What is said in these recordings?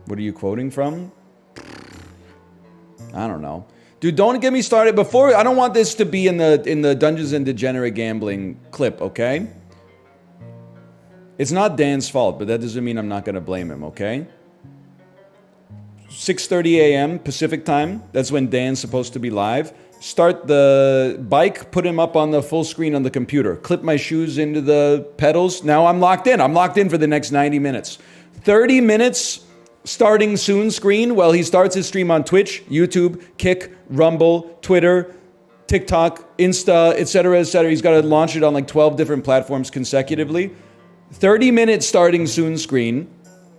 What are you quoting from? I don't know. Dude, don't get me started before. I don't want this to be in the Dungeons and Degenerate Gambling clip, okay? It's not Dan's fault, but that doesn't mean I'm not going to blame him, okay? 6:30 a.m. Pacific time. That's when Dan's supposed to be live. Start the bike, put him up on the full screen on the computer. Clip my shoes into the pedals. Now I'm locked in. I'm locked in for the next 90 minutes. 30 minutes starting soon screen while he starts his stream on Twitch, YouTube, Kick, Rumble, Twitter, TikTok, Insta, etc., etc. He's got to launch it on like 12 different platforms consecutively. 30 minutes starting soon screen,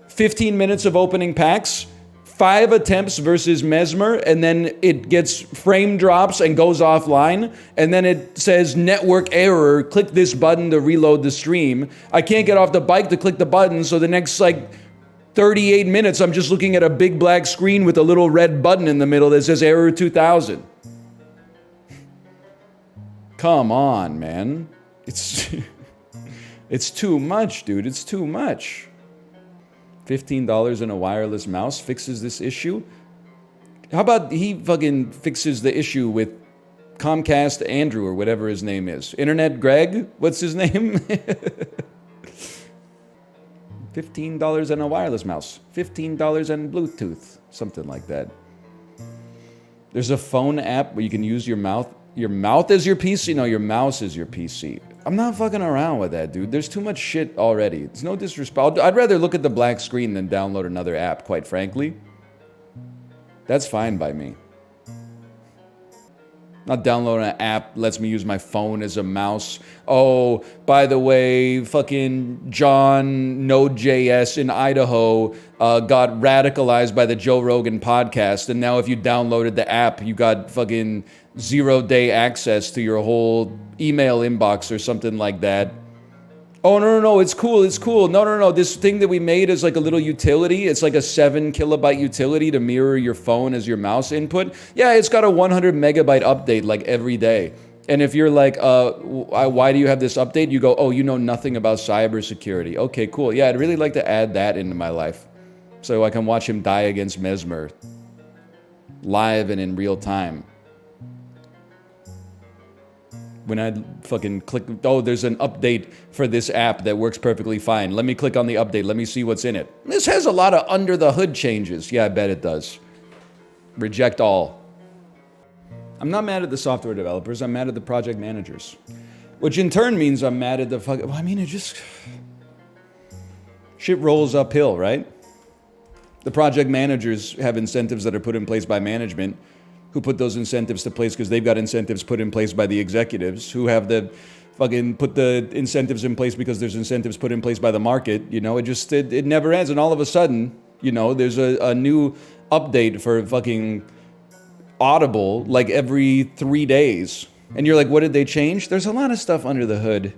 15 minutes of opening packs, 5 attempts versus Mesmer, and then it gets frame drops and goes offline, and then it says network error, click this button to reload the stream. I can't get off the bike to click the button, so the next 38 minutes I'm just looking at a big black screen with a little red button in the middle that says error 2000. Come on, man. It's too much, dude. It's too much. $15 and a wireless mouse fixes this issue? How about he fucking fixes the issue with Comcast Andrew or whatever his name is? Internet Greg? What's his name? $15 and a wireless mouse. $15 and Bluetooth. Something like that. There's a phone app where you can use your mouth. Your mouth is your PC? No, your mouse is your PC. I'm not fucking around with that, dude. There's too much shit already. It's no disrespect. I'd rather look at the black screen than download another app, quite frankly. That's fine by me. Not downloading an app lets me use my phone as a mouse. Oh, by the way, fucking John Node.js in Idaho got radicalized by the Joe Rogan podcast, and now if you downloaded the app, you got fucking 0-day access to your whole email inbox or something like that. Oh, no, it's cool. No, this thing that we made is like a little utility. It's like a 7 kilobyte utility to mirror your phone as your mouse input. Yeah, it's got a 100 megabyte update like every day. And if you're like, why do you have this update? You go, oh, you know nothing about cybersecurity. Okay, cool. Yeah, I'd really like to add that into my life so I can watch him die against Mesmer live and in real time. When I fucking click, oh, there's an update for this app that works perfectly fine. Let me click on the update. Let me see what's in it. This has a lot of under the hood changes. Yeah, I bet it does. Reject all. I'm not mad at the software developers. I'm mad at the project managers. Which in turn means I'm mad at the fucking, well, I mean, it just, shit rolls uphill, right? The project managers have incentives that are put in place by management, who put those incentives to place because they've got incentives put in place by the executives, who have the fucking put the incentives in place because there's incentives put in place by the market. You know, it never ends. And all of a sudden, you know, there's a new update for fucking Audible like every 3 days. And you're like, what did they change? There's a lot of stuff under the hood.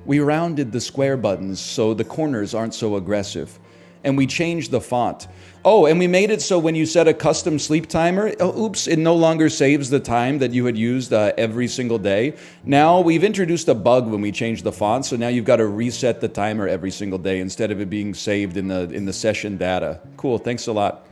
We rounded the square buttons so the corners aren't so aggressive. And we changed the font. Oh, and we made it so when you set a custom sleep timer, oops, it no longer saves the time that you had used every single day. Now we've introduced a bug when we changed the font, so now you've got to reset the timer every single day instead of it being saved in the session data. Cool, thanks a lot.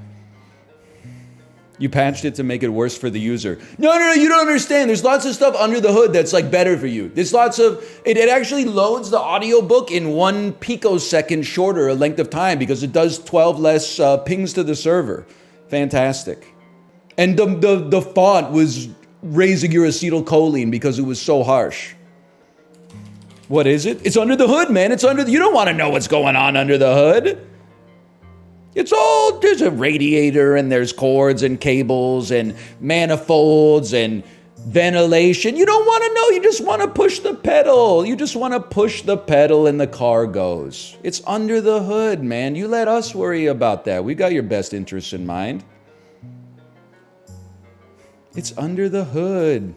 You patched it to make it worse for the user. No, you don't understand. There's lots of stuff under the hood that's like better for you. There's lots of, it actually loads the audiobook in 1 picosecond shorter a length of time because it does 12 less pings to the server. Fantastic. And the font was raising your acetylcholine because it was so harsh. What is it? It's under the hood, man. It's under you don't want to know what's going on under the hood. It's all, there's a radiator and there's cords and cables and manifolds and ventilation. You don't want to know, you just want to push the pedal. You just want to push the pedal and the car goes. It's under the hood, man. You let us worry about that. We got your best interests in mind. It's under the hood.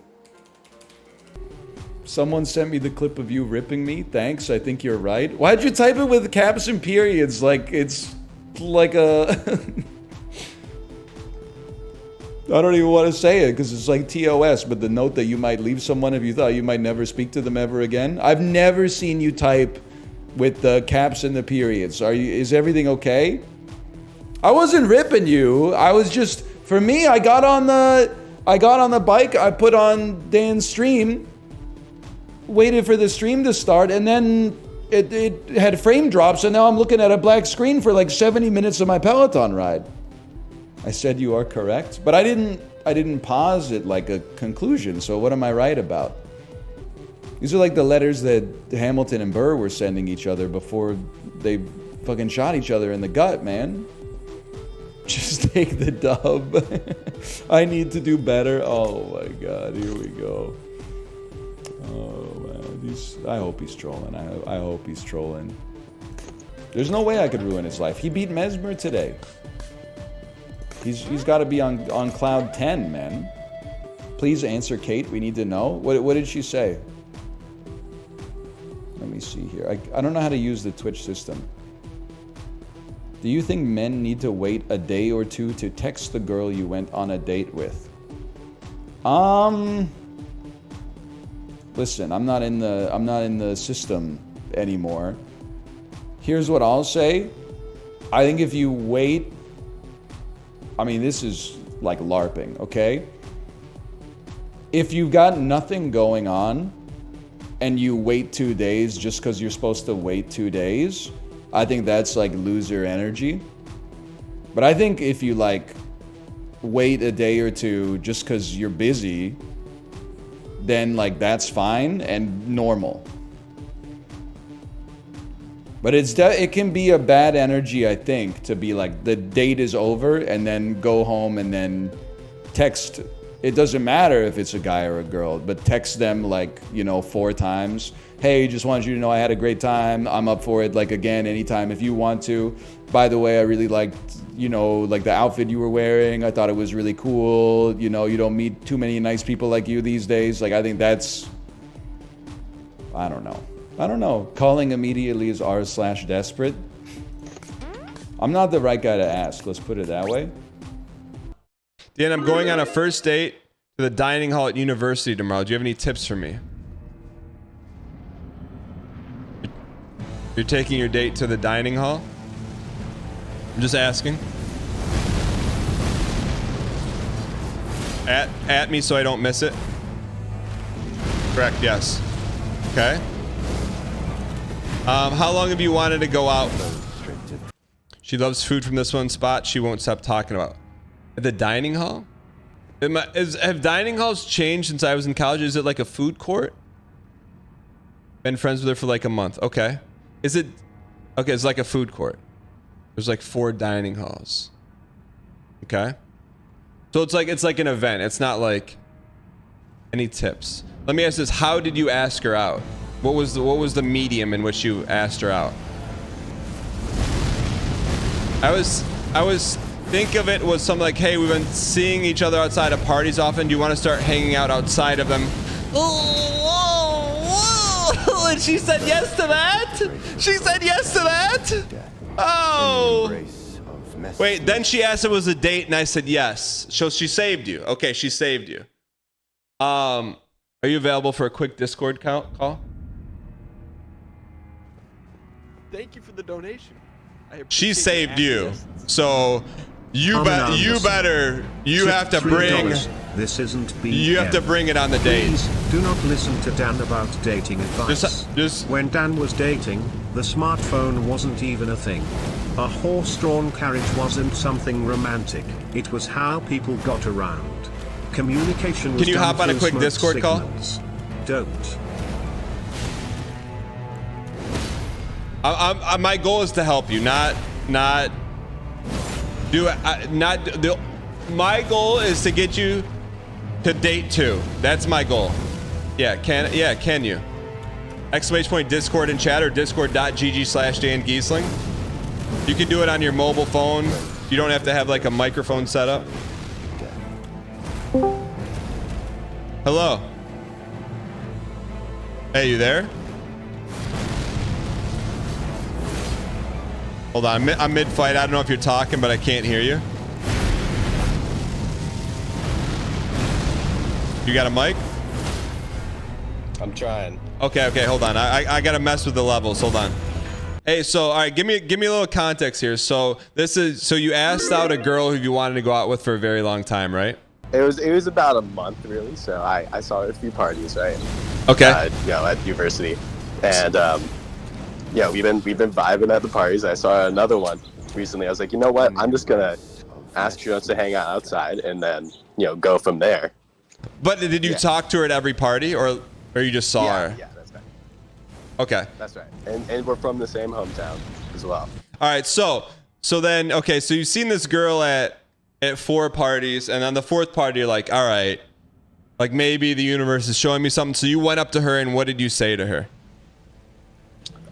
Someone sent me the clip of you ripping me. Thanks, I think you're right. Why'd you type it with caps and periods like it's like a I don't even want to say it because it's like TOS, but the note that you might leave someone if you thought you might never speak to them ever again. I've never seen you type with the caps and the periods. Is everything okay? I wasn't ripping you. I was just, for me, I got on the bike, I put on Dan's stream, waited for the stream to start, and then it had frame drops, and now I'm looking at a black screen for like 70 minutes of my Peloton ride. I said you are correct, but I didn't pause it like a conclusion, so what am I right about? These are like the letters that Hamilton and Burr were sending each other before they fucking shot each other in the gut, man. Just take the dub. I need to do better. Oh my god, here we go. Oh man, I hope he's trolling. I hope he's trolling. There's no way I could ruin his life. He beat Mesmer today. He's got to be on cloud 10, man. Please answer, Kate. We need to know. What did she say? Let me see here. I don't know how to use the Twitch system. Do you think men need to wait a day or two to text the girl you went on a date with? Listen, I'm not in the system anymore. Here's what I'll say. I think if you wait, I mean, this is like LARPing, okay? If you've got nothing going on and you wait 2 days just because you're supposed to wait 2 days, I think that's like loser energy. But I think if you like wait a day or two just because you're busy, then like that's fine and normal. But it can be a bad energy, I think, to be like the date is over and then go home and then text. It doesn't matter if it's a guy or a girl, but text them like, 4 times. Hey, just wanted you to know I had a great time. I'm up for it like again anytime if you want to. By the way, I really liked, like the outfit you were wearing. I thought it was really cool. You don't meet too many nice people like you these days. Like I think that's, I don't know. Calling immediately is r/desperate. I'm not the right guy to ask. Let's put it that way. Dan, I'm going on a first date to the dining hall at university tomorrow. Do you have any tips for me? You're taking your date to the dining hall? I'm just asking. At me so I don't miss it. Correct, yes. Okay. How long have you wanted to go out? She loves food from this one spot she won't stop talking about. At the dining hall? Have dining halls changed since I was in college? Is it like a food court? Been friends with her for like a month. Okay. Is it... Okay, it's like a food court. There's like 4 dining halls. Okay. So it's like an event. It's not like... Any tips? Let me ask this. How did you ask her out? What was the medium in which you asked her out? I was think of it was something like, hey, we've been seeing each other outside of parties often. Do you want to start hanging out outside of them? Oh, and she said yes to that? She said yes to that? Oh. Wait, then she asked if it was a date and I said yes. So she saved you. Okay, she saved you. Are you available for a quick Discord call? Thank you for the donation. She saved you. So you have to bring this isn't BM. You have to bring it on the date. Please do not listen to Dan about dating advice. When Dan was dating, the smartphone wasn't even a thing. A horse-drawn carriage wasn't something romantic. It was how people got around. Communication was Can you hop on a quick Discord signals. call? Don't. My goal is to help you, not do my goal is to get you to date 2. That's my goal. Yeah, can you? Exclamation point Discord and chat or discord.gg/Dan Giesling. You can do it on your mobile phone. You don't have to have like a microphone set up. Hello. Hey, you there? Hold on, I'm mid-fight. I don't know if you're talking, but I can't hear you. You got a mic? I'm trying. Okay, hold on. I gotta mess with the levels. Hold on. Hey, so all right, give me a little context here. So you asked out a girl who you wanted to go out with for a very long time, right? It was about a month really. So I saw her at a few parties, right? Okay. At university, and we've been vibing at the parties. I saw another one recently. I was like, you know what? I'm just gonna ask her to hang out outside, and then go from there. But did you talk to her at every party, or you just saw her? Yeah, that's right. Okay. That's right. And we're from the same hometown as well. All right. So then, okay. So you've seen this girl at 4 parties, and on the 4th party, you're like, all right, like maybe the universe is showing me something. So you went up to her, and what did you say to her?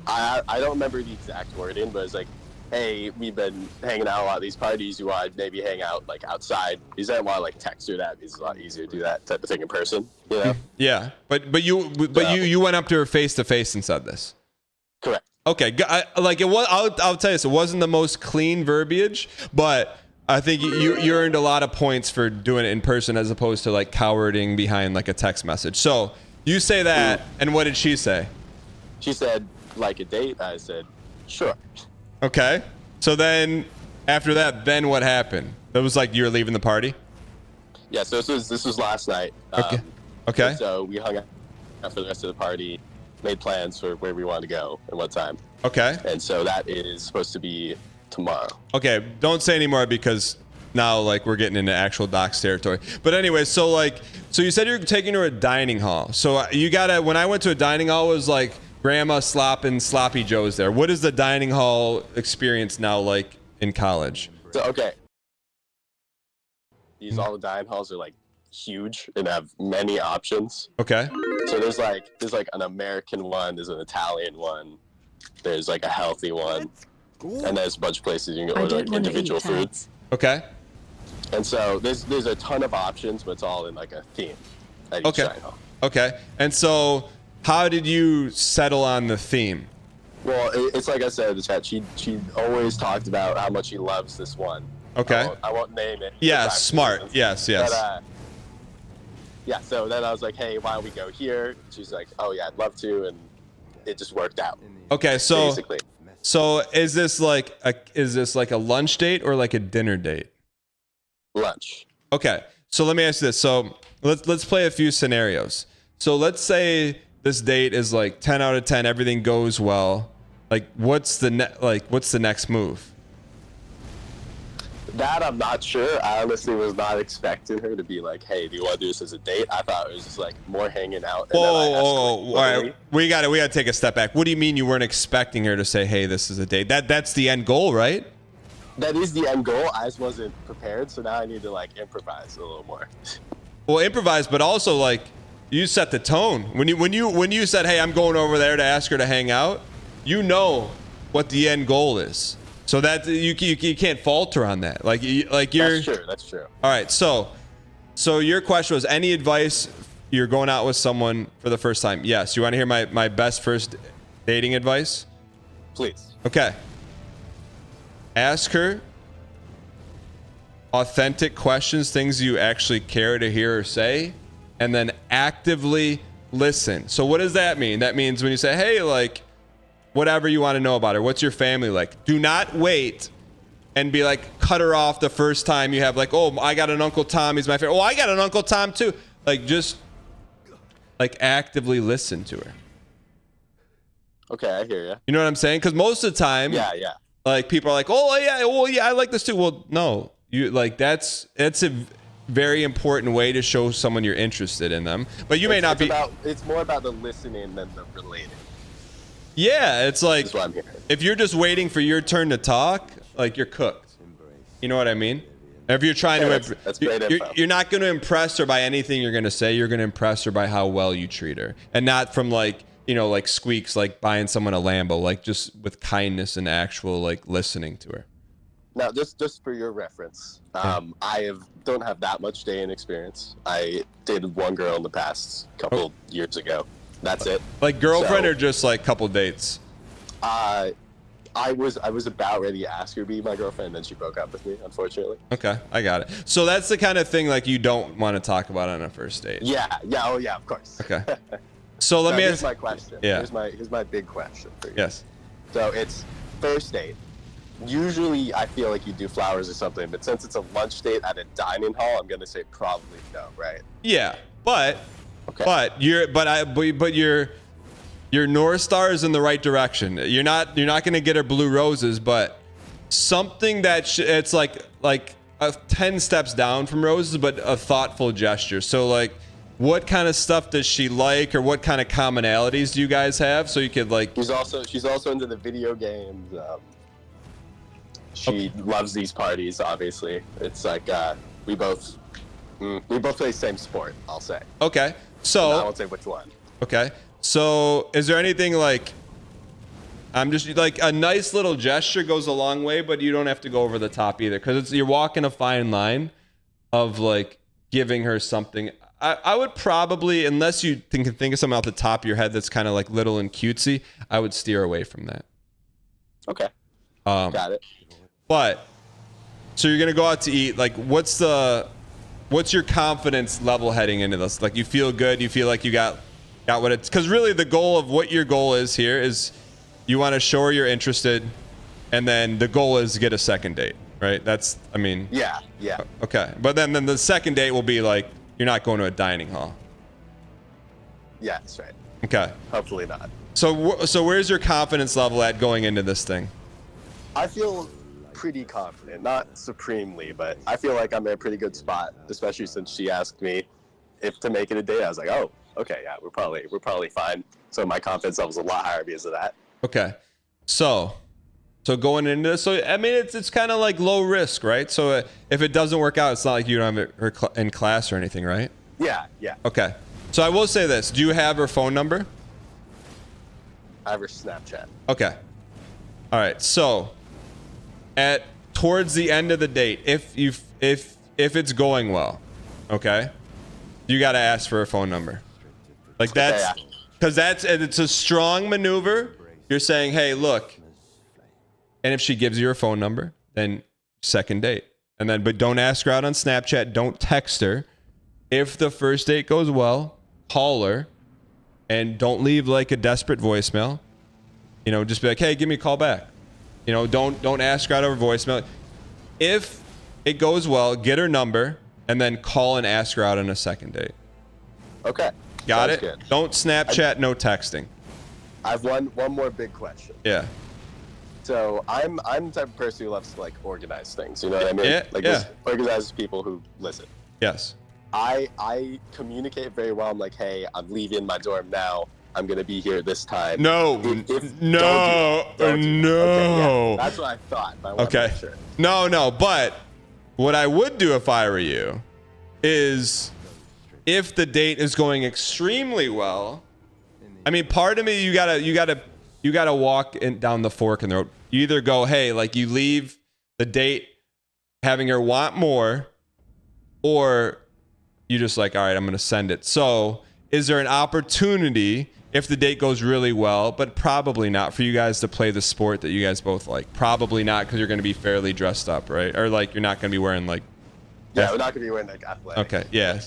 I don't remember the exact wording, but it's like, hey, we've been hanging out a lot at these parties. You want to maybe hang out like outside? Because I didn't want to like text her that. It's a lot easier to do that type of thing in person. Yeah, but you went up to her face to face and said this. Correct. Okay, like it was. I'll tell you, so it wasn't the most clean verbiage, but I think you earned a lot of points for doing it in person as opposed to like cowarding behind like a text message. So you say that, and what did she say? She said, like a date. I said, sure. Okay. So then after that, then what happened? That was like you were leaving the party? Yeah, so this was last night. Okay. So we hung out for the rest of the party, made plans for where we wanted to go and what time. Okay. And so that is supposed to be tomorrow. Okay, don't say anymore because now like we're getting into actual docs territory. But anyway, so you said you're taking her to a dining hall. So when I went to a dining hall, it was like grandma slopping sloppy joes there. What is the dining hall experience now like in college? So okay. All the dining halls are like huge and have many options. Okay. So there's like an American one, there's an Italian one, there's like a healthy one, and there's a bunch of places you can order like individual foods. Okay. And so there's a ton of options, but it's all in like a theme at each dining hall. Okay. And so how did you settle on the theme? Well, it's like I said in the chat. She always talked about how much she loves this one. Okay. I won't name it. Yeah, smart. Yes. But, yeah. So then I was like, hey, why don't we go here? She's like, oh yeah, I'd love to, and it just worked out. Okay. So basically. So is this like a lunch date or like a dinner date? Lunch. Okay. So let me ask you this. So let's play a few scenarios. So let's say this date is like 10 out of 10, everything goes well. Like what's the next move? That I'm not sure. I honestly was not expecting her to be like, hey, do you want to do this as a date? I thought it was just like more hanging out. And all right. We got to take a step back. What do you mean you weren't expecting her to say, hey, this is a date? That's the end goal, right? That is the end goal. I just wasn't prepared, so now I need to like improvise a little more. Well, improvise, but also like you set the tone. When you said, hey, I'm going over there to ask her to hang out, you know what the end goal is. So that you can't falter on that. Like you're. That's true. All right. So your question was, any advice? You're going out with someone for the first time. Yes. You want to hear my best first dating advice? Please. Okay. Ask her authentic questions, things you actually care to hear or say, and then actively listen. So what does that mean? That means when you say, hey, like, whatever you want to know about her. What's your family like? Do not wait and be like, cut her off the first time you have like, oh, I got an Uncle Tom. He's my favorite. Oh, I got an Uncle Tom too. Like, just like actively listen to her. Okay, I hear you. You know what I'm saying? Because most of the time, yeah. Like people are like, oh yeah, I like this too. Well, no, you like that's a very important way to show someone you're interested in them. But you may not be. It's more about the listening than the relating. Yeah, it's like That's what I'm hearing. If you're just waiting for your turn to talk, like you're cooked. You know what I mean? If you're trying to, that's great info. You're not going to impress her by anything you're going to say. You're going to impress her by how well you treat her, and not from like like squeaks, like buying someone a Lambo, like just with kindness and actual like listening to her. Now, just for your reference, I don't have that much dating experience. I dated one girl in the past couple years ago. That's it. Like girlfriend or just like couple dates? I was about ready to ask her to be my girlfriend, and then she broke up with me, unfortunately. Okay, I got it. So that's the kind of thing like you don't want to talk about on a first date. Yeah. Oh yeah, of course. Okay. So let me here's ask my question. Yeah. Here's my big question for you. Yes. So it's first date. Usually, I feel like you do flowers or something, but since it's a lunch date at a dining hall, I'm gonna say probably no, right? Yeah, but Okay. but your North Star is in the right direction. You're not gonna get her blue roses, but something that it's like 10 steps down from roses, but a thoughtful gesture. So like, what kind of stuff does she like, or what kind of commonalities do you guys have? So you could like. She's also into the video games. She loves these parties. Obviously, it's like we both play the same sport. I'll say. Okay, so I won't say which one. Okay, so is there anything like? I'm just like a nice little gesture goes a long way, but you don't have to go over the top either, because you're walking a fine line of like giving her something. I would probably, unless you think of something off the top of your head that's kind of like little and cutesy, I would steer away from that. Okay. Got it. But so you're gonna go out to eat. Like, what's your confidence level heading into this? Like, you feel good? You feel like you got what it's? Because really, the goal of what your goal is here is you want to show her you're interested, and then the goal is to get a second date, right? That's, I mean. Yeah. Okay, but then the second date will be like you're not going to a dining hall. Yeah, that's right. Okay. Hopefully not. So where's your confidence level at going into this thing? I feel pretty confident, not supremely, but I feel like I'm in a pretty good spot, especially since she asked me if to make it a date. I was like, oh, okay, yeah, we're probably fine. So my confidence level's a lot higher because of that. Okay, so going into this, so I mean, it's kind of like low risk, right? So if it doesn't work out, it's not like you don't have her in class or anything, right? Yeah. Okay, so I will say this: do you have her phone number? I have her Snapchat. Okay, all right. So towards the end of the date, if it's going well, okay, you got to ask for her phone number. Like that's because it's a strong maneuver. You're saying, hey, look. And if she gives you her phone number, then second date. And then, but don't ask her out on Snapchat. Don't text her. If the first date goes well, call her, and don't leave like a desperate voicemail. You know, just be like, hey, give me a call back. You know, don't ask her out over voicemail. If it goes well, get her number, and then call and ask her out on a second date. Okay. Got it? Good. Don't Snapchat, no texting. I have one more big question. Yeah. So I'm the type of person who loves to like organize things. You know what I mean? Yeah. Organizes people who listen. Yes. I communicate very well. I'm like, hey, I'm leaving my dorm now. I'm gonna be here this time. No. Don't do no. Okay, yeah, that's what I thought. But I wanted to Okay. make sure. No. But what I would do if I were you is, if the date is going extremely well, I mean, part of me, you gotta walk down the fork in the road. You either go, hey, like you leave the date having her want more, or you just like, all right, I'm gonna send it. So is there an opportunity if the date goes really well, but probably not, for you guys to play the sport that you guys both like? Probably not, because you're gonna be fairly dressed up, right? Or like you're not gonna be wearing like. Yeah, we're not gonna be wearing like athletic. Okay. Yeah.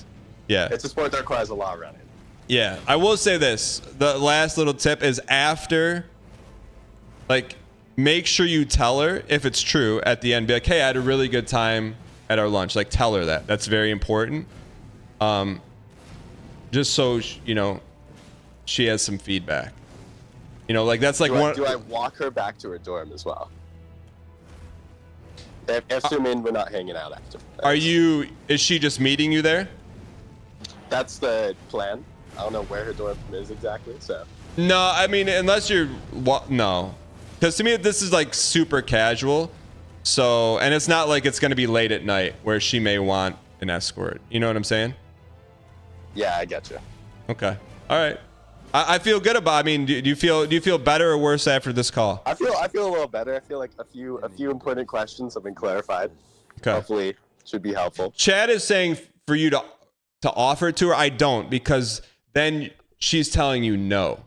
It's a sport that requires a lot of running. Yeah, I will say this. The last little tip is after, like, make sure you tell her if it's true at the end. Be like, hey, I had a really good time at our lunch. Like, tell her that. That's very important. Just so, you know, she has some feedback. You know, like, that's like Do I walk her back to her dorm as well? Assuming we're not hanging out after. Is she just meeting you there? That's the plan. I don't know where her dorm is exactly, so. No, I mean, unless you're, no. Because to me, this is like super casual. So, and it's not like it's going to be late at night where she may want an escort. You know what I'm saying? Yeah, I get you. Okay. All right. I feel good about, I mean, do you feel better or worse after this call? I feel a little better. I feel like a few important questions have been clarified. Okay. Hopefully should be helpful. Chad is saying for you to offer it to her. I don't, because then she's telling you no.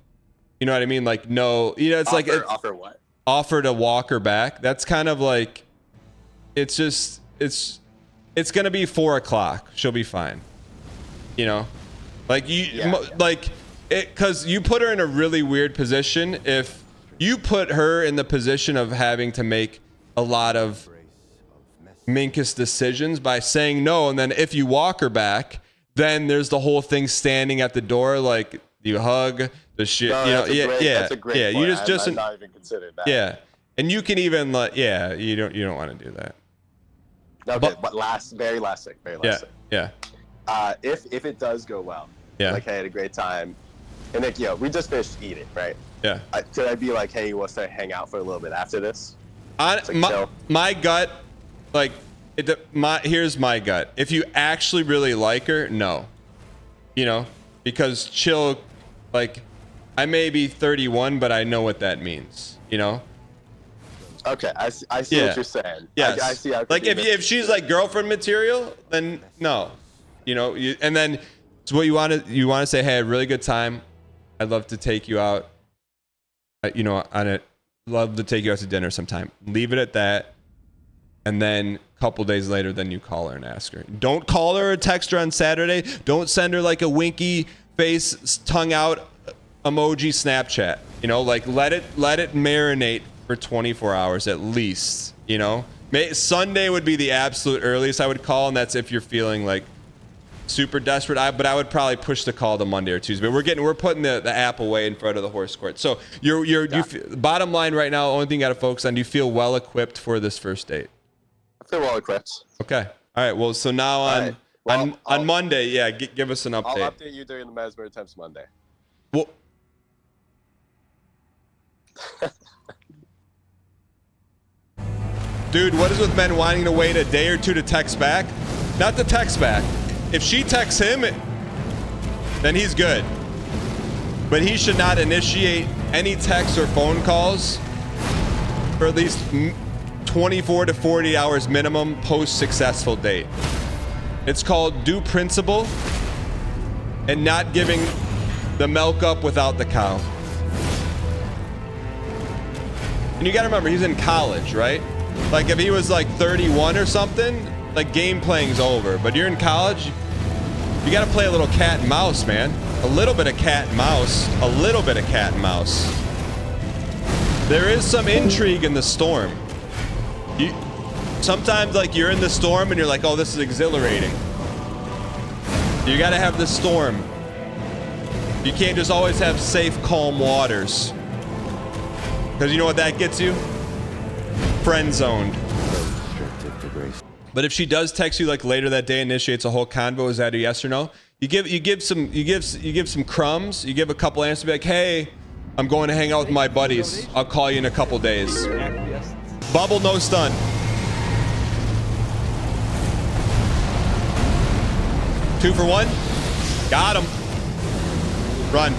You know what I mean? Like, no, you know, it's offer what? Offer to walk her back. That's kind of like, it's just, it's going to be 4:00. She'll be fine. You know, like cause you put her in a really weird position if You put her in the position of having to make a lot of Minkus decisions by saying no, and then if you walk her back, then there's the whole thing standing at the door, like you hug the shit. No, you know, that's a great point. You just I'm not even considered that. yeah, and you can even you don't want to do that. Okay, but very last thing. Yeah. If it does go well, like, hey, I had a great time, and like, we just finished eating, right? Yeah. Could I be like, hey, you want to hang out for a little bit after this? My gut, like, here's my gut. If you actually really like her, no. You know, because chill, like, I may be 31, but I know what that means, you know? Okay, I see what you're saying. Yes. I see how like, if she's like girlfriend material, then no. You know, and then so what you want to say, hey, I had a really good time. I'd love to take you out, love to take you out to dinner sometime. Leave it at that. And then a couple days later, then you call her and ask her. Don't call her or text her on Saturday. Don't send her like a winky face, tongue out emoji Snapchat. You know, like let it marinate for 24 hours at least. You know, Sunday would be the absolute earliest I would call, and that's if you're feeling like super desperate. But I would probably push the call to Monday or Tuesday. But we're putting the app away in front of the horse court. So bottom line right now, only thing you got to focus on: do you feel well equipped for this first date? I feel well equipped. Okay. All right. Well, so now on Monday, give us an update. I'll update you during the Mesmer Attempts Monday. Well, dude, what is with men wanting to wait a day or two to text back? Not to text back. If she texts him, then he's good. But he should not initiate any texts or phone calls for at least 24 to 40 hours minimum post-successful date. It's called due principle and not giving the milk up without the cow. And you gotta remember, he's in college, right? Like if he was like 31 or something, like game playing's over. But you're in college, you gotta play a little cat and mouse, man. A little bit of cat and mouse. A little bit of cat and mouse. There is some intrigue in the storm. Sometimes like you're in the storm and you're like, oh, this is exhilarating. You gotta have the storm. You can't just always have safe, calm waters. Because you know what that gets you? Friend zoned. But if she does text you like later that day, initiates a whole convo, is that a yes or no? You give some crumbs. You give a couple answers. Be like, hey, I'm going to hang out with my buddies. I'll call you in a couple days. Bubble, no stun. Two for one. Got him. Run.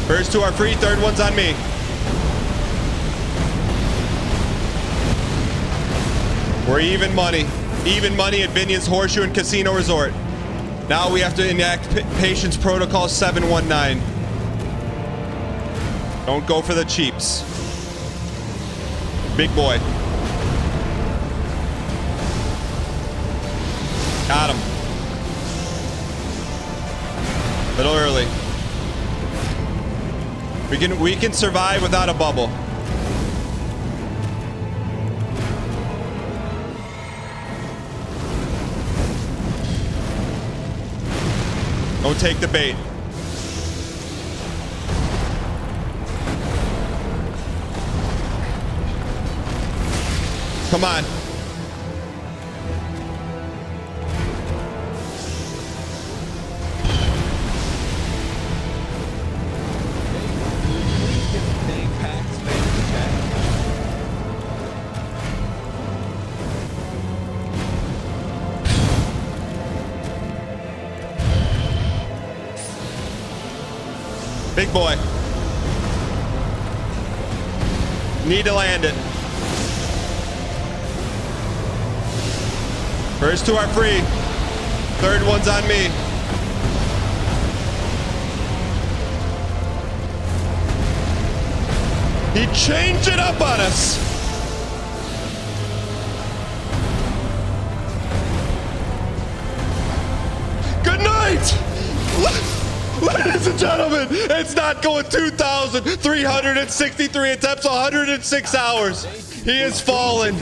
First two are free. Third one's on me. We're even money. Even money at Binion's Horseshoe and Casino Resort. Now we have to enact Patience Protocol 719. Don't go for the cheaps. Big boy. Got him. Little early. We can survive without a bubble. Don't take the bait. Come on. Big boy. Need to land it. First two are free. Third one's on me. He changed it up on us. Good night. Ladies and gentlemen, it's not going 2,363 attempts, 106 hours. He is fallen.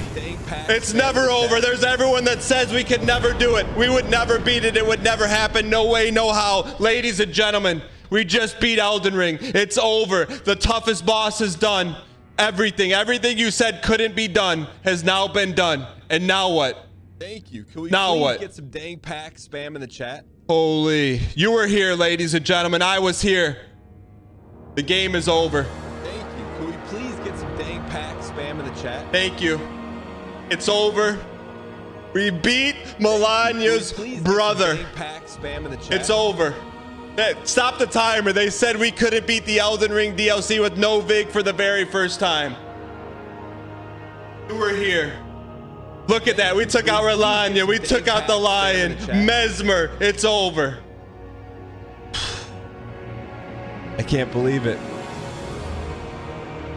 It's never over. There's everyone that says we could never do it. We would never beat it. It would never happen. No way, no how. Ladies and gentlemen, we just beat Elden Ring. It's over. The toughest boss is done. Everything you said couldn't be done has now been done. And now what? Thank you. Can we Now please what? get some dang pack spam in the chat? Holy, you were here, ladies and gentlemen. I was here. The game is over. Thank you. Can we please get some dang pack spam in the chat? Thank you. It's over. We beat Melania's Please get brother. some dang pack spam in the chat. It's over. Hey, stop the timer. They said we couldn't beat the Elden Ring DLC with no Vig for the very first time. You were here. Look at that. We took out Relania. We took out the Lion. Mesmer. It's over. I can't believe it.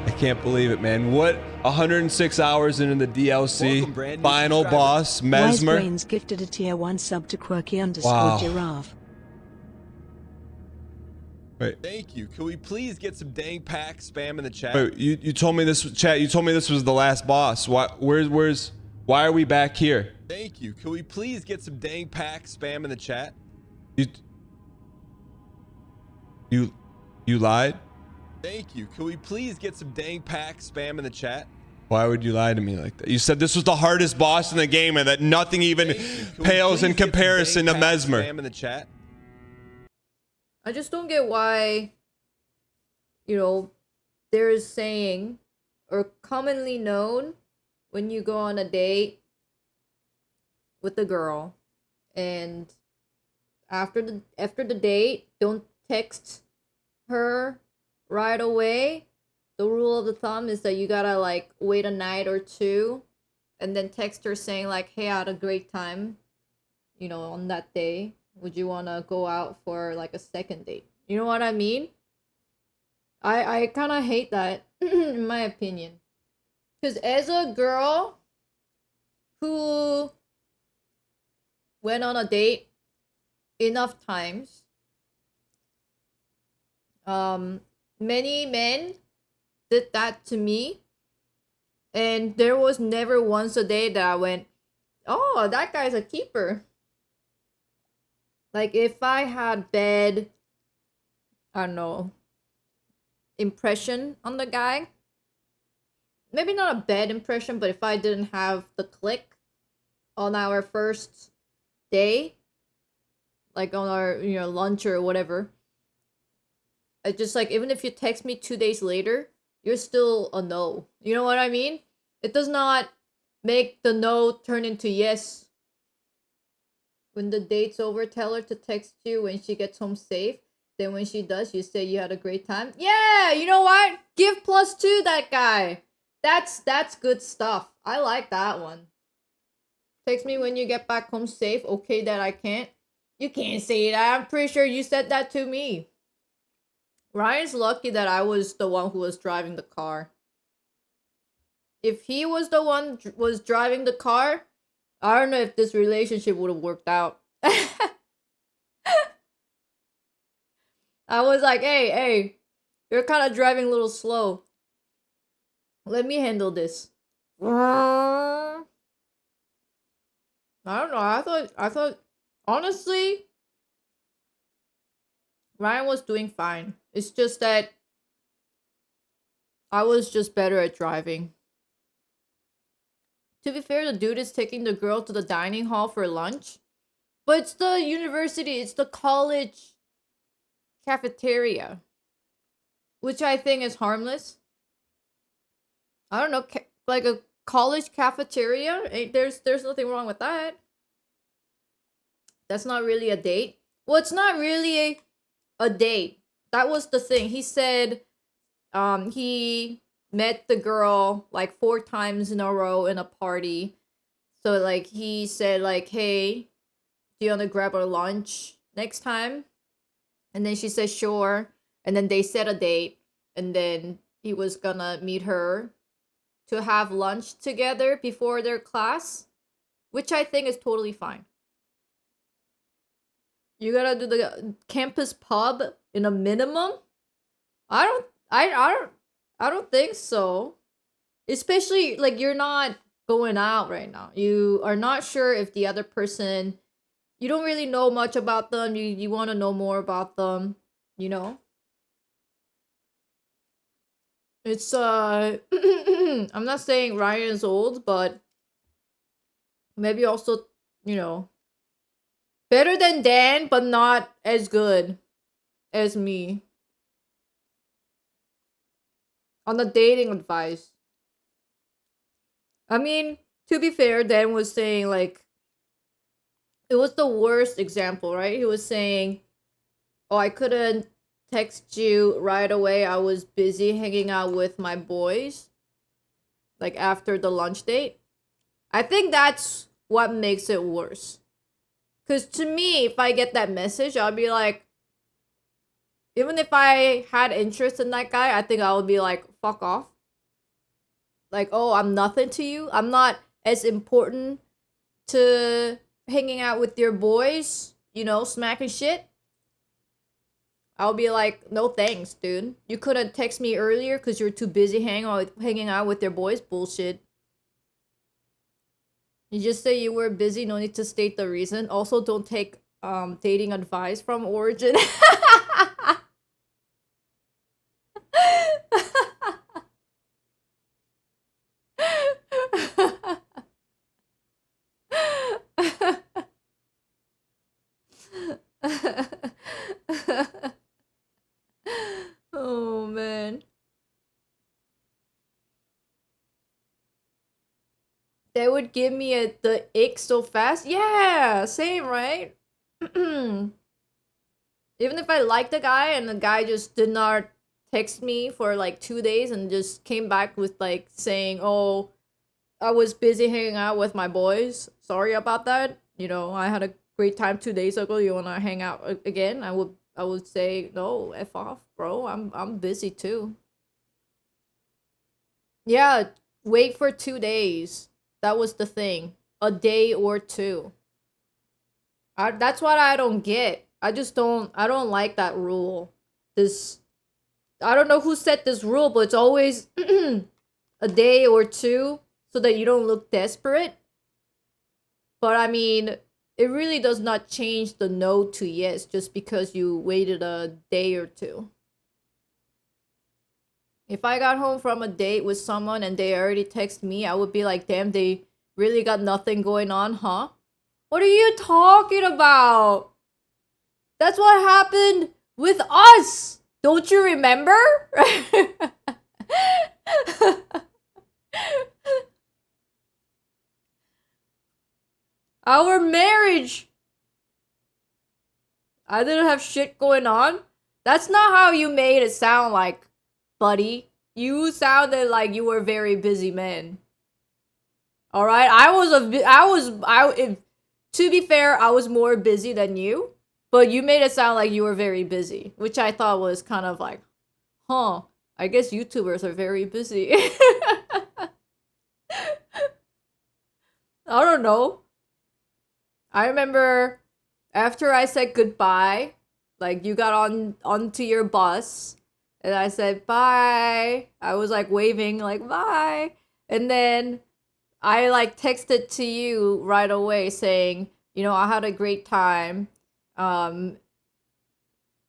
I can't believe it, man. What? 106 hours into the DLC. Welcome, brand new Final subscriber. boss, Mesmer. Wise Brains gifted a tier 1 sub to quirky _ Wow. giraffe. Wait. Thank you. Can we please get some dang pack spam in the chat? Wait, you told me this, chat. You told me this was the last boss. Why? Why are we back here? Thank you. Can we please get some dang pack spam in the chat? You lied? Thank you. Can we please get some dang pack spam in the chat? Why would you lie to me like that? You said this was the hardest boss in the game and that nothing even Thank you. Can we pales please in get some comparison to dang pack Mesmer. Spam in the chat. I just don't get why, you know, there is saying or commonly known when you go on a date with a girl and after the date, don't text her right away. The rule of the thumb is that you gotta like wait a night or two and then text her saying like, hey, I had a great time, you know, on that day. Would you want to go out for like a second date? You know what I mean? I kind of hate that in my opinion. Because as a girl who went on a date enough times, many men did that to me. And there was never once a day that I went, oh, that guy's a keeper. Like, if I had bad, I don't know, impression on the guy, maybe not a bad impression, but if I didn't have the click on our first day, like on our, you know, lunch or whatever, I just, like, even if you text me 2 days later, you're still a no. You know what I mean? It does not make the no turn into yes. When the date's over, tell her to text you when she gets home safe. Then when she does, you say you had a great time. Yeah, you know what? Give +2 that guy. That's good stuff. I like that one. Text me when you get back home safe. Okay that I can't. You can't say that. I'm pretty sure you said that to me. Ryan's lucky that I was the one who was driving the car. If he was the one was driving the car, I don't know if this relationship would have worked out. I was like, hey, you're kind of driving a little slow. Let me handle this. I don't know. I thought, honestly, Ryan was doing fine. It's just that I was just better at driving. To be fair, the dude is taking the girl to the dining hall for lunch. But it's the university, it's the college cafeteria. Which I think is harmless. I don't know, like a college cafeteria? There's nothing wrong with that. That's not really a date. Well, it's not really a date. That was the thing. He said he met the girl like 4 times in a row in a party. So like he said like, hey, do you want to grab our lunch next time? And then she said sure. And then they set a date. And then he was gonna meet her to have lunch together before their class. Which I think is totally fine. You gotta do the campus pub in a minimum? I don't think so. Especially like you're not going out right now. You are not sure if the other person, you don't really know much about them. You want to know more about them, you know? It's I'm not saying Ryan is old, but maybe also, you know, better than Dan, but not as good as me on the dating advice. I mean, to be fair, Dan was saying like it was the worst example, right? He was saying, "Oh, I couldn't text you right away. I was busy hanging out with my boys like after the lunch date." I think that's what makes it worse. Cuz to me, if I get that message, I'll be like, even if I had interest in that guy, I think I would be like, "Fuck off." Like, "Oh, I'm nothing to you. I'm not as important to hanging out with your boys, you know, smacking shit." I'll be like, "No thanks, dude. You couldn't text me earlier because you're too busy hanging out with your boys." Bullshit. You just say you were busy. No need to state the reason. Also, don't take dating advice from Origin. Oh man. They would give me the ick so fast. Yeah, same, right? Even if I liked the guy and the guy just did not text me for like 2 days and just came back with like saying, "Oh, I was busy hanging out with my boys. Sorry about that. You know, I had a great time 2 days ago. You wanna hang out again?" I would say, "No, f off, bro. I'm busy too." Yeah, wait for 2 days. That was the thing. A day or two. That's what I don't get. I don't like that rule. This I don't know who set this rule, but it's always a day or two so that you don't look desperate. But I mean, it really does not change the no to yes just because you waited a day or two. If I got home from a date with someone and they already text me, I would be like, "Damn, they really got nothing going on, huh?" What are you talking about? That's what happened with us. Don't you remember? Our marriage. I didn't have shit going on. That's not how you made it sound like, buddy. You sounded like you were a very busy man. All right, to be fair, I was more busy than you, but you made it sound like you were very busy, which I thought was kind of like, huh, I guess YouTubers are very busy. I don't know. I remember after I said goodbye, like you got onto your bus and I said bye. I was like waving like bye. And then I like texted to you right away saying, you know, "I had a great time. Um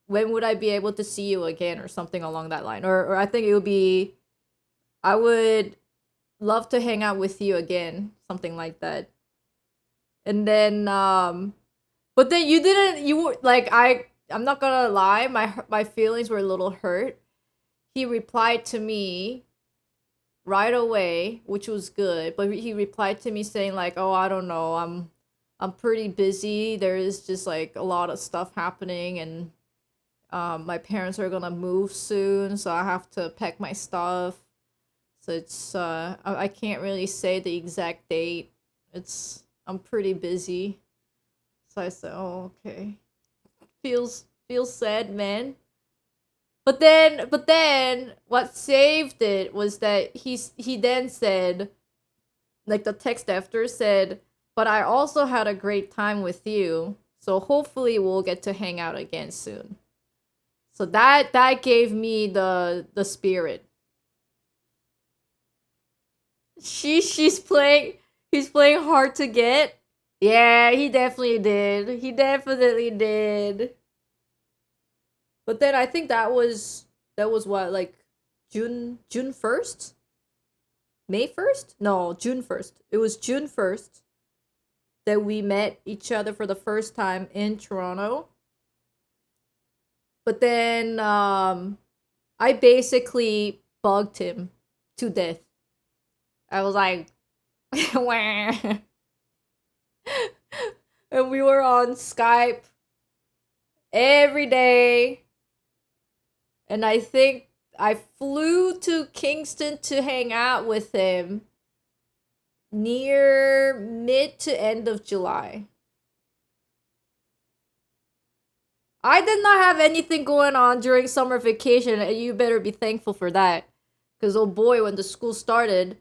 when would I be able to see you again?" or something along that line. Or I think it would be, "I would love to hang out with you again," something like that. And then but then you didn't, you were like, I'm not gonna lie, my feelings were a little hurt. He replied to me right away, which was good, but he replied to me saying like, "Oh, I don't know, I'm pretty busy. There is just like a lot of stuff happening, and my parents are gonna move soon, so I have to pack my stuff. So it's I can't really say the exact date. I'm pretty busy." So I said, "Oh, okay." Feels sad, man. But then what saved it was that he then said, like the text after said, "But I also had a great time with you. So hopefully we'll get to hang out again soon. So that gave me the spirit. He's playing hard to get. Yeah, he definitely did. He definitely did. But then I think that was what, like June 1st? May 1st? No, June 1st. It was June 1st that we met each other for the first time in Toronto. But then I basically bugged him to death. I was like, wah. And we were on Skype every day. And I think I flew to Kingston to hang out with him near mid to end of July. I did not have anything going on during summer vacation, and you better be thankful for that. Because, oh boy, when the school started,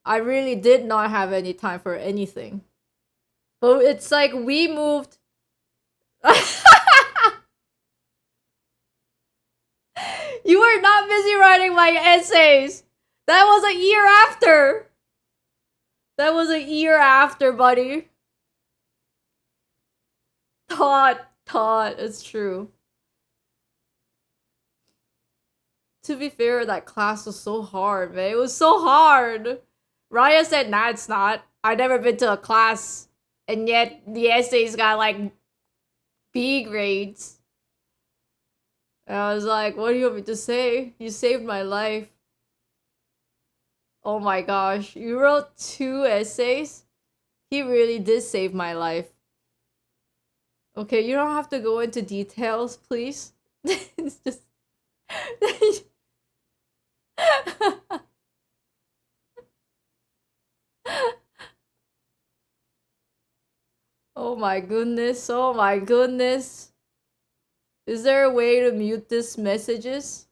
I really did not have any time for anything. But it's like we moved... You were not busy writing my essays! That was a year after! That was a year after, buddy. Todd, it's true. To be fair, that class was so hard, man. It was so hard. Raya said, nah, it's not. I've never been to a class, and yet the essays got, like, B grades. And I was like, what do you want me to say? You saved my life. Oh my gosh. You wrote 2 essays? He really did save my life. Okay, you don't have to go into details, please. It's just... Oh my goodness, oh my goodness. Is there a way to mute these messages?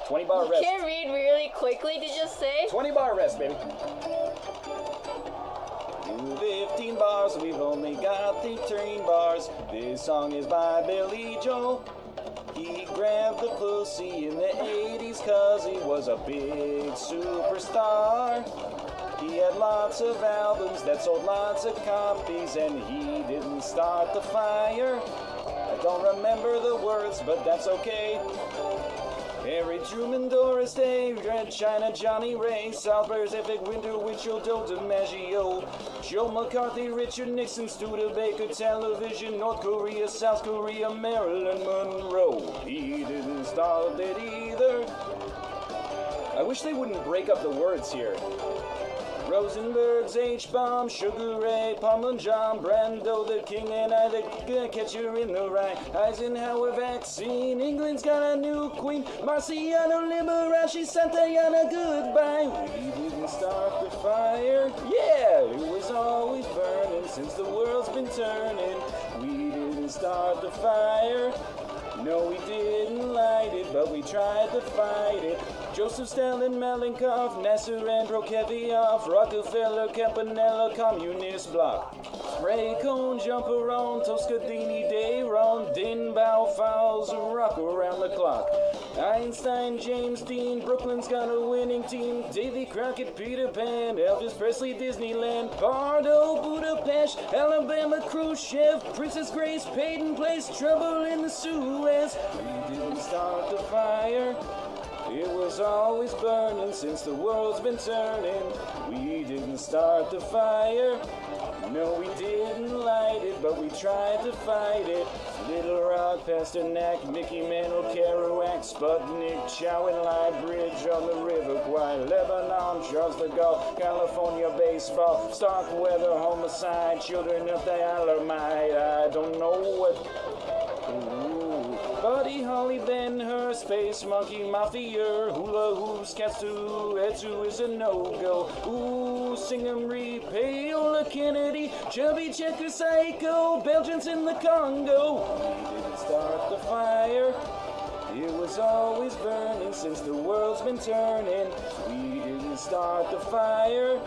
20-bar rest. You can't read really quickly, did you say? 20-bar rest, baby. 15 bars, we've only got 13 bars. This song is by Billy Joel. He grabbed the pussy in the 80s cause he was a big superstar. He had lots of albums that sold lots of copies, and he didn't start the fire. I don't remember the words, but that's okay. Harry Truman, Doris Day, Red China, Johnny Ray, South Pacific, Winter, Winchell, Joe DiMaggio, Joe McCarthy, Richard Nixon, Studebaker, Television, North Korea, South Korea, Marilyn Monroe. He didn't start it either. I wish they wouldn't break up the words here. Rosenberg's H-Bomb, Sugar Ray, Palmer John, Brando the King, and I the Catcher in the Rye, Eisenhower vaccine, England's got a new queen, Marciano Liberace, Santayana, goodbye. We didn't start the fire, yeah, it was always burning since the world's been turning. We didn't start the fire. No, we didn't light it, but we tried to fight it. Joseph Stalin, Malenkov, Nasser and Prokofiev, Rockefeller, Campanella, Communist Bloc. Ray Cohn, Jumperon, Toscadini, Dayron, Dinbao, Fowles, rock around the clock. Einstein, James Dean, Brooklyn's got a winning team. Davy Crockett, Peter Pan, Elvis Presley, Disneyland, Pardo, Budapest, Alabama, Khrushchev, Princess Grace, Peyton Place, Trouble in the Suez. We didn't start the fire. It was always burning since the world's been turning. We didn't start the fire. No, we didn't light it, but we tried to fight it. Little Rock, Pasternak, Mickey Mantle, Kerouac, Sputnik, Chow and Light Bridge on the River Kwai, Lebanon, Charles de Gaulle, California baseball, Starkweather, homicide, children of the Alamite. I don't know what... Ooh. Buddy Holly, Ben Hur, Space Monkey, Mafia, Hula Hoops, Katsu, Etsu is a no-go. Ooh, Singham Reed, Paola Kennedy, Chubby Checker Psycho, Belgians in the Congo. We didn't start the fire. It was always burning since the world's been turning. We didn't start the fire.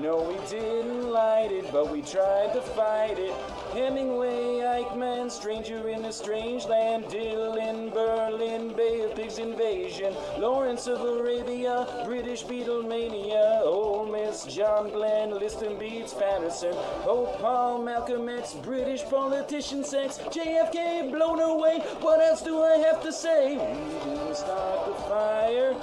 No, we didn't light it, but we tried to fight it. Hemingway, Eichmann, stranger in a strange land. Dylan, Berlin, Bay of Pigs invasion. Lawrence of Arabia, British Beatlemania. Ole Miss, John Glenn, Liston Beats, Patterson. Hope, Paul, Malcolm X, British politician sex. JFK blown away, what else do I have to say? We didn't start the fire.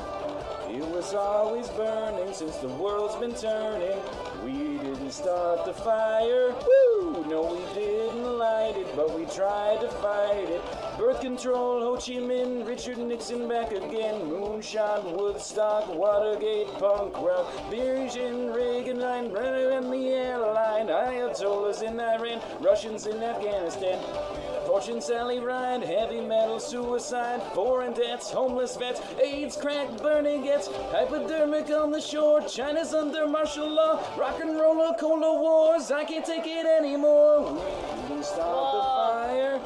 It was always burning since the world's been turning. We didn't start the fire. Woo! No, we didn't light it, but we tried to fight it. Birth control, Ho Chi Minh, Richard Nixon back again. Moonshot, Woodstock, Watergate, punk rock. Virgin, Reagan line, and the airline. Ayatollahs in Iran, Russians in Afghanistan. Fortune, Sally Ride, heavy metal, suicide, foreign debts, homeless vets, AIDS, crack, burning gets, hypodermic on the shore, China's under martial law, rock and roller, cola wars, I can't take it anymore. We didn't start the fire,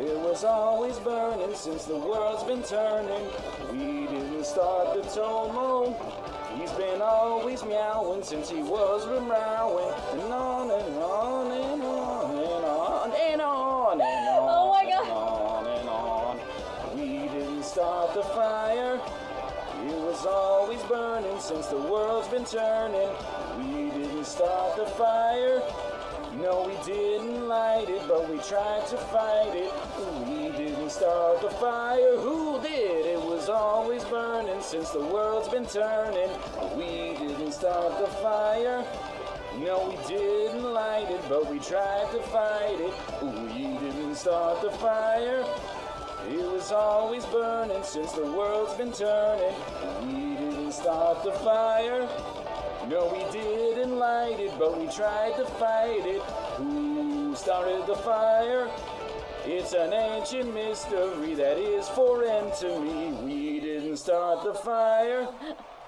it was always burning since the world's been turning. We didn't start the Tomo, he's been always meowing since he was meowing, and on and on and on and on and on and on. Oh my God. On and on. We didn't start the fire. It was always burning since the world's been turning. We didn't start the fire. No, we didn't light it, but we tried to fight it. We didn't start the fire. Who did? It was always burning since the world's been turning. We didn't start the fire. No, we didn't light it, but we tried to fight it. We didn't start the fire. It was always burning since the world's been turning. We didn't start the fire. No, we didn't light it, but we tried to fight it. Who started the fire? It's an ancient mystery that is foreign to me. We didn't start the fire.